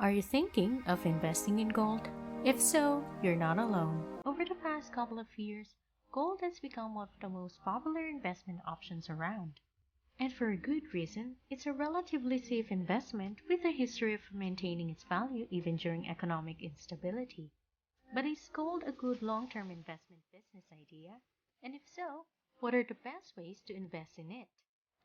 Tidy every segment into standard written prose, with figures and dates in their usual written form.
Are you thinking of investing in gold? If so, you're not alone. Over the past couple of years, gold has become one of the most popular investment options around. And for a good reason, it's a relatively safe investment with a history of maintaining its value even during economic instability. But is gold a good long-term investment business idea? And if so, what are the best ways to invest in it?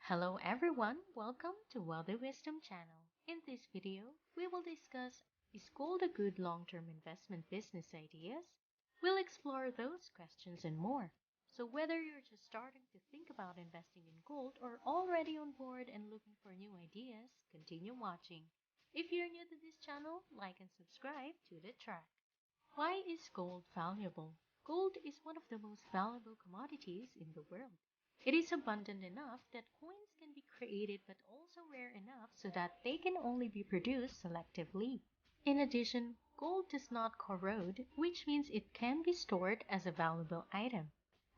Hello everyone, welcome to Wealthy Wisdom channel. In this video, we will discuss is gold a good long-term investment business ideas? We'll explore those questions and more. So whether you're just starting to think about investing in gold or already on board and looking for new ideas, continue watching. If you're new to this channel, like and subscribe to the track. Why is gold valuable? Gold is one of the most valuable commodities in the world. It is abundant enough that coins can be created but also rare enough so that they can only be produced selectively. In addition, gold does not corrode, which means it can be stored as a valuable item.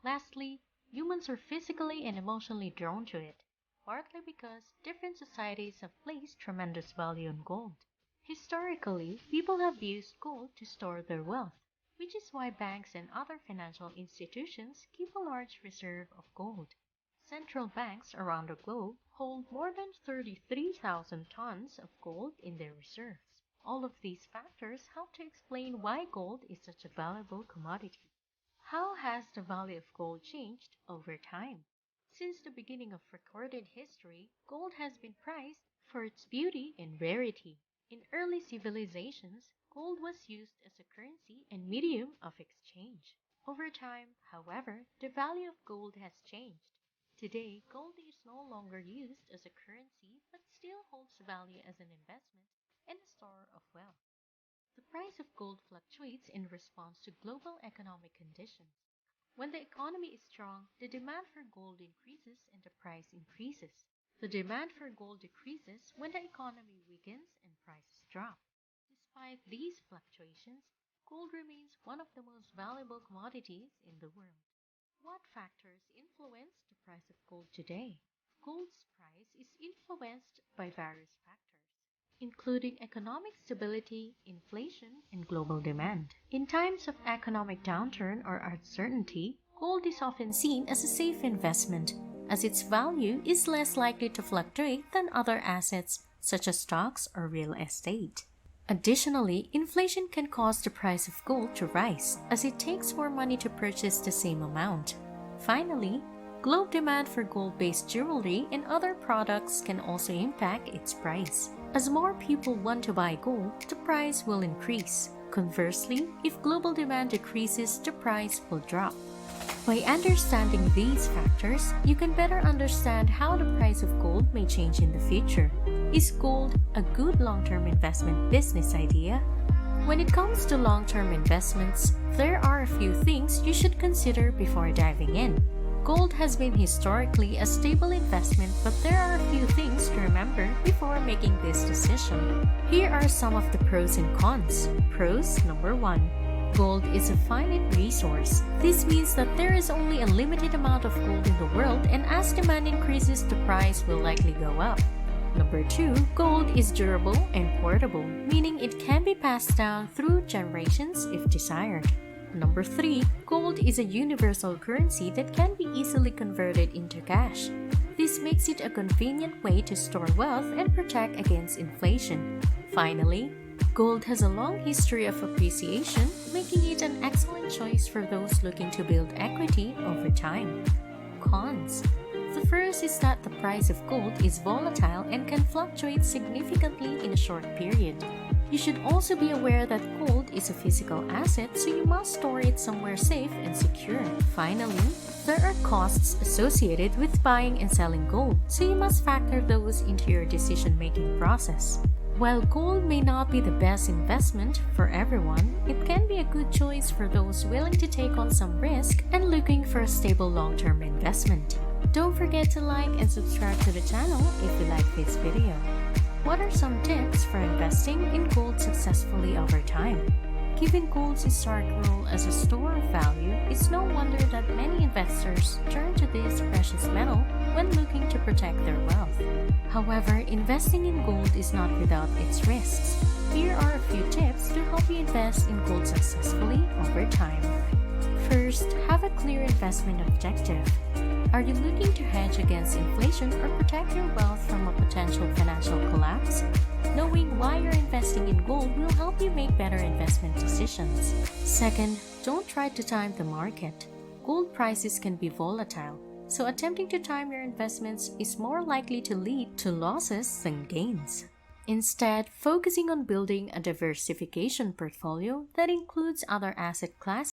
Lastly, humans are physically and emotionally drawn to it, partly because different societies have placed tremendous value on gold. Historically, people have used gold to store their wealth, which is why banks and other financial institutions keep a large reserve of gold. Central banks around the globe hold more than 33,000 tons of gold in their reserves. All of these factors help to explain why gold is such a valuable commodity. How has the value of gold changed over time? Since the beginning of recorded history, gold has been prized for its beauty and rarity. In early civilizations, gold was used as a currency and medium of exchange. Over time, however, the value of gold has changed. Today, gold is no longer used as a currency but still holds value as an investment and a store of wealth. The price of gold fluctuates in response to global economic conditions. When the economy is strong, the demand for gold increases and the price increases. The demand for gold decreases when the economy weakens and prices drop. Despite these fluctuations, gold remains one of the most valuable commodities in the world. What factors influence the price of gold today? Gold's price is influenced by various factors, including economic stability, inflation, and global demand. In times of economic downturn or uncertainty, gold is often seen as a safe investment, as its value is less likely to fluctuate than other assets such as stocks or real estate. Additionally, inflation can cause the price of gold to rise, as it takes more money to purchase the same amount. Finally, global demand for gold-based jewelry and other products can also impact its price. As more people want to buy gold, the price will increase. Conversely, if global demand decreases, the price will drop. By understanding these factors, you can better understand how the price of gold may change in the future. Is gold a good long-term investment business idea? When it comes to long-term investments, there are a few things you should consider before diving in. Gold has been historically a stable investment, but there are a few things to remember before making this decision. Here are some of the pros and cons. Pros number 1. Gold is a finite resource. This means that there is only a limited amount of gold in the world, and as demand increases, the price will likely go up. Number 2. Gold is durable and portable, meaning it can be passed down through generations if desired. Number 3. Gold is a universal currency that can be easily converted into cash. This makes it a convenient way to store wealth and protect against inflation. Finally, gold has a long history of appreciation, making it an excellent choice for those looking to build equity over time. Cons. The first is that the price of gold is volatile and can fluctuate significantly in a short period. You should also be aware that gold is a physical asset, so you must store it somewhere safe and secure. Finally, there are costs associated with buying and selling gold, so you must factor those into your decision-making process. While gold may not be the best investment for everyone, it can be a good choice for those willing to take on some risk and looking for a stable long-term investment. Don't forget to like and subscribe to the channel if you like this video. What are some tips for investing in gold successfully over time? Given gold's historic role as a store of value, it's no wonder that many investors turn to this precious metal when looking to protect their wealth. However, investing in gold is not without its risks. Here are a few tips to help you invest in gold successfully over time. First, have a clear investment objective. Are you looking to hedge against inflation or protect your wealth from a potential financial collapse? Knowing why you're investing in gold will help you make better investment decisions. Second, don't try to time the market. Gold prices can be volatile, so attempting to time your investments is more likely to lead to losses than gains. Instead, focusing on building a diversification portfolio that includes other asset classes